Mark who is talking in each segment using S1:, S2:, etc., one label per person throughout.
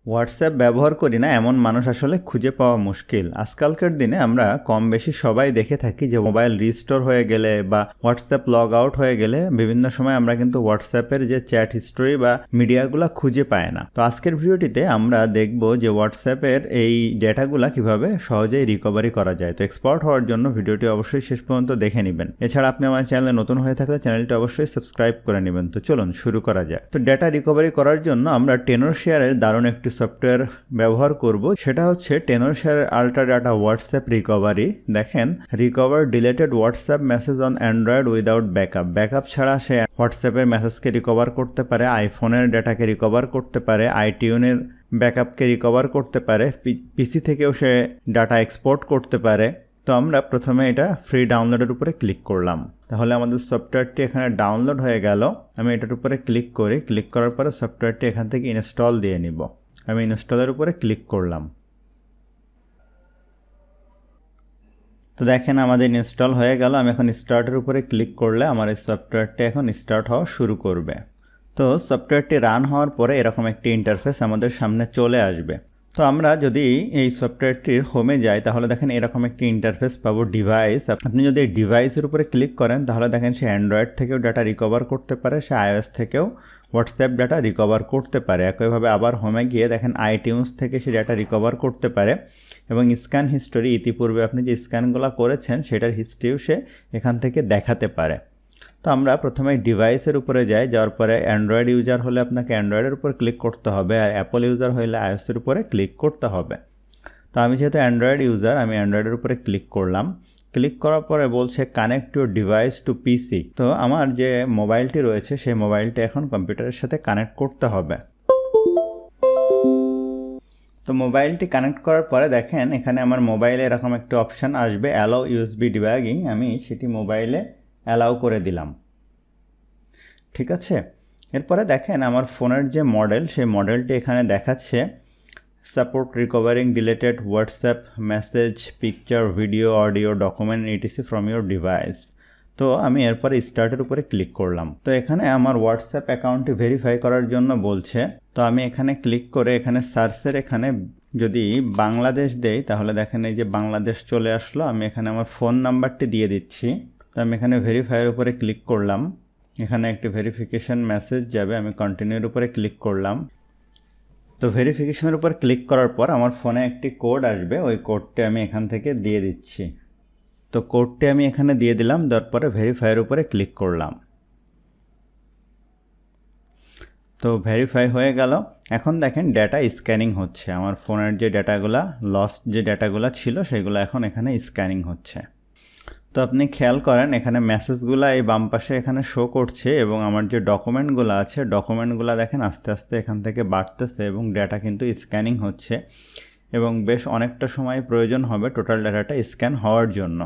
S1: WhatsApp ব্যবহার করি না এমন মানুষ আসলে খুঁজে পাওয়া মুশকিল। আজকালকার দিনে আমরা কম বেশি সবাই দেখে থাকি যে মোবাইল রিস্টোর হয়ে গেলে বা হোয়াটসঅ্যাপ লগ আউট হয়ে গেলে বিভিন্ন সময় আমরা কিন্তু হোয়াটসঅ্যাপের যে চ্যাট হিস্টোরি বা মিডিয়াগুলো খুঁজে পাই না। তো আজকের ভিডিওটিতে আমরা দেখব যে হোয়াটসঅ্যাপের এই ডেটাগুলো কিভাবে সহজেই রিকভারি করা যায়। তো এক্সপার্ট হওয়ার জন্য ভিডিওটি অবশ্যই শেষ পর্যন্ত দেখে নেবেন। এছাড়া আপনি আমার চ্যানেলে নতুন হয়ে থাকলে চ্যানেলটি অবশ্যই সাবস্ক্রাইব করে নেবেন। তো চলুন শুরু করা যায়। তো ডেটা রিকভারি করার জন্য আমরা টেনরশেয়ারের দারুণ একটি সফটওয়্যার ব্যবহার করব, সেটা হচ্ছে টেনরশেয়ারের আল্ট্রাডাটা হোয়াটসঅ্যাপ রিকভারি। দেখেন, recover deleted WhatsApp message on Android without backup ছাড়া সে হোয়াটসঅ্যাপের মেসেজকে রিকভার করতে পারে, আইফোনের ডেটাকে রিকভার করতে পারে, আইটিউনের ব্যাকআপকে রিকভার করতে পারে, পিসি থেকেও সে ডাটা এক্সপোর্ট করতে পারে। তো আমরা প্রথমে এটা ফ্রি ডাউনলোডের উপরে ক্লিক করলাম। তাহলে আমাদের সফটওয়্যারটি এখানে ডাউনলোড হয়ে গেল। আমি এটার উপরে ক্লিক করি, ক্লিক করার পরে সফটওয়্যারটি এখান থেকে ইনস্টল দিয়ে নিব। আমি ইনস্টলের উপরে ক্লিক করলাম। তো দেখেন আমাদের ইনস্টল হয়ে গেল। আমি এখন স্টার্টের উপরে ক্লিক করলে আমার এই সফটওয়্যারটি এখন স্টার্ট হওয়া শুরু করবে। তো সফটওয়্যারটি রান হওয়ার পরে এরকম একটি ইন্টারফেস আমাদের সামনে চলে আসবে। তো আমরা যদি এই সফটওয়্যারটির হোমে যাই তাহলে দেখেন এরকম একটি ইন্টারফেস পাবো, ডিভাইস। আপনি যদি এই ডিভাইসের উপরে ক্লিক করেন তাহলে দেখেন সে অ্যান্ড্রয়েড থেকেও ডাটা রিকভার করতে পারে, সে আইওএস থেকেও হোয়াটসঅ্যাপ ডাটা রিকভার করতে পারে। একইভাবে আবার হোমে গিয়ে দেখেন আইটিউন্স থেকে সে ডাটা রিকভার করতে পারে এবং স্ক্যান হিস্টোরি, ইতিপূর্বে আপনি যে স্ক্যানগুলো করেছেন সেটার হিস্ট্রিও সে এখান থেকে দেখাতে পারে। তো আমরা প্রথমে ডিভাইসের উপরে যাই, যাওয়ার পরে অ্যান্ড্রয়েড ইউজার হলে আপনাকে অ্যান্ড্রয়েডের উপর ক্লিক করতে হবে, আর অ্যাপল ইউজার হলে আইওএসের উপরে ক্লিক করতে হবে। তো আমি যেহেতু অ্যান্ড্রয়েড ইউজার, আমি অ্যান্ড্রয়েডের উপরে ক্লিক করলাম। ক্লিক করার পরে বলছে কানেক্ট ইউর ডিভাইস টু পিসি। তো আমার যে মোবাইলটি রয়েছে সেই মোবাইলটি এখন কম্পিউটারের সাথে কানেক্ট করতে হবে। তো মোবাইলটি কানেক্ট করার পরে দেখেন এখানে আমার মোবাইলে এরকম একটা অপশান আসবে, অ্যালাউ ইউএসবি ডিবাগিং। আমি সেটি মোবাইলে অ্যালাউ করে দিলাম। ঠিক আছে, এরপরে দেখেন আমার ফোনের যে মডেল সেই মডেলটি এখানে দেখাচ্ছে support recovering deleted WhatsApp message, picture, video, audio, document etc from your device. তো আমি এরপরে স্টার্টের উপরে ক্লিক করলাম। তো এখানে আমার হোয়াটসঅ্যাপ অ্যাকাউন্টটি ভেরিফাই করার জন্য বলছে। তো আমি এখানে ক্লিক করে এখানে সার্চের এখানে যদি বাংলাদেশ দেই তাহলে দেখেন এই যে বাংলাদেশ চলে আসলো। আমি এখানে আমার ফোন নাম্বারটি দিয়ে দিচ্ছি। তো আমি এখানে ভেরিফাইয়ের উপরে ক্লিক করলাম। এখানে একটি ভেরিফিকেশন মেসেজ যাবে, আমি কন্টিনিউর উপরে ক্লিক করলাম। তো ভেরিফিকেশনের উপর ক্লিক করার পর আমার ফোনে একটি কোড আসবে, ওই কোডটি আমি এখান থেকে দিয়ে দিচ্ছি। তো কোডটি আমি এখানে দিয়ে দিলাম, দেওয়ার পরে ভেরিফাইয়ের উপরে ক্লিক করলাম। তো ভেরিফাই হয়ে গেল। এখন দেখেন ডেটা স্ক্যানিং হচ্ছে, আমার ফোনের যে ডেটাগুলা লস্ট যে ডেটাগুলো ছিল সেগুলো এখন এখানে স্ক্যানিং হচ্ছে। তো আপনি খেয়াল করেন এখানে মেসেজগুলো এই বাম পাশে এখানে শো করছে এবং আমার যে ডকুমেন্টগুলো আছে ডকুমেন্টগুলো দেখেন আস্তে আস্তে এখান থেকে বাড়তেছে এবং ডেটা কিন্তু স্ক্যানিং হচ্ছে এবং বেশ অনেকটা সময় প্রয়োজন হবে টোটাল ডেটাটা স্ক্যান হওয়ার জন্য।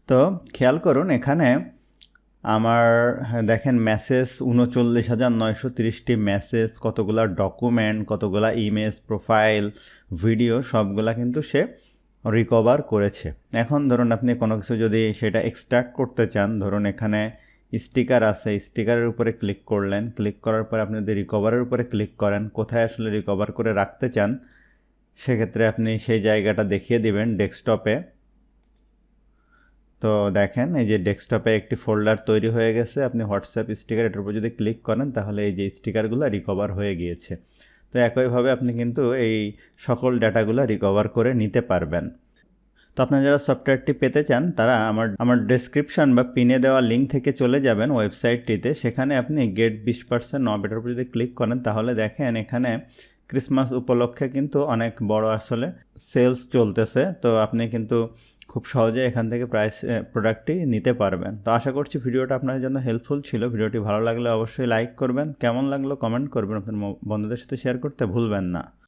S1: তো খেয়াল করুন এখানে আমার দেখেন মেসেজ ৩৯,৯৩০টি মেসেজ, কতগুলা ডকুমেন্ট, কতগুলা ইমেজ, প্রোফাইল, ভিডিও, সবগুলা কিন্তু সে রিকভার করেছে। এখন ধরুন আপনি কোনো কিছু যদি সেটা এক্সট্রাক্ট করতে চান, ধরুন এখানে স্টিকার আছে, স্টিকারের উপরে ক্লিক করলেন, ক্লিক করার পরে আপনি যদি রিকভারের উপরে ক্লিক করেন, কোথায় আসলে রিকভার করে রাখতে চান সেক্ষেত্রে আপনি সেই জায়গাটা দেখিয়ে দিবেন ডেস্কটপে। তো দেখেন এই যে ডেস্কটপে একটি ফোল্ডার তৈরি হয়ে গেছে। আপনি হোয়াটসঅ্যাপ স্টিকার এটার উপর যদি ক্লিক করেন তাহলে এই যে স্টিকারগুলো রিকভার হয়ে গিয়েছে। তো একইভাবে আপনি কিন্তু এই সকল ডাটাগুলো রিকভার করে নিতে পারবেন। তো আপনারা যারা সফটওয়্যারটি পেতে চান তারা আমার ডেসক্রিপশন বা পিনে দেওয়া লিঙ্ক থেকে চলে যাবেন ওয়েবসাইটটিতে, সেখানে আপনি গেট 20% অফ এটার উপর যদি ক্লিক করেন তাহলে দেখেন এখানে ক্রিসমাস উপলক্ষে কিন্তু অনেক বড় আসলে সেলস চলতেছে। তো আপনি কিন্তু খুব সহজে এখান থেকে প্রোডাক্টটি নিতে পারবেন। তো আশা করছি ভিডিওটা আপনার জন্য হেল্পফুল ছিল। ভিডিওটি ভালো লাগলে অবশ্যই লাইক করবেন, কেমন লাগলো কমেন্ট করবেন, আপনার বন্ধুদের সাথে শেয়ার করতে ভুলবেন না।